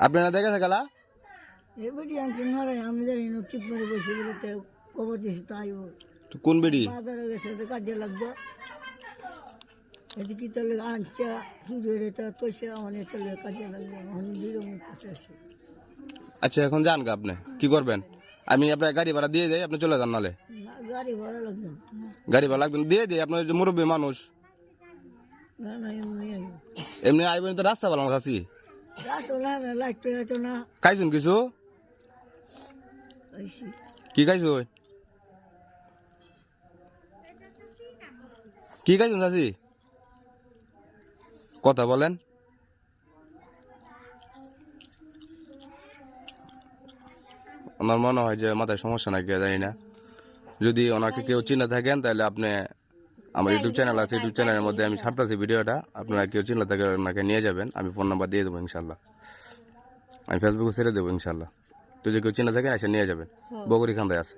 আপনারা দেখেছে খেলা? এবারে আনছেন মারাই আমি জানি না টিপ মেরে বসে বলতে খবর দিয়েছি তো আইব তো কোন বেডি? বাজারে গেছে তো কাজে লাগবে এদিকে তাহলে আনছে চুরি তো তোষে অনেক তাহলে কাজে লাগবে অনেক দূর মতো আচ্ছা এখন যান গা, আপনি কি করবেন? আমি আপনার গাড়ি ভাড়া দিয়ে যাই, আপনি চলে যান নালে। না গাড়ি ভাড়া লাগবে না। গাড়ি ভাড়া লাগবে না, দিয়ে দিই, আপনার যে মুরব্বী মানুষ। না না এমনি আইব এমনি আইবেন তো রাস্তা ভালো আছি। রাতো না লাগতো এতো না খাইছুন কিছু? আইসি কি খাইছো? কি খাইছুন চাচি? কথা বলেন। ওনার মনে হয় যে মাথায় সমস্যা নাকি জানি না। যদি ওনাকে কেউ চিনে থাকেন তাহলে আপনি, আমার ইউটিউব চ্যানেল আছে, ইউটিউব চ্যানেলের মধ্যে আমি ছাড়তেছি ভিডিওটা, আপনারা কেউ চিনে থাকে ওনাকে নিয়ে যাবেন, আমি ফোন নাম্বার দিয়ে দেবো ইনশাল্লাহ। আমি ফেসবুকে ছেড়ে দেবো ইনশাল্লাহ। তো যে কেউ চিনে থাকেন এসে নিয়ে যাবেন, বগুড়ি খান্দায় আছে।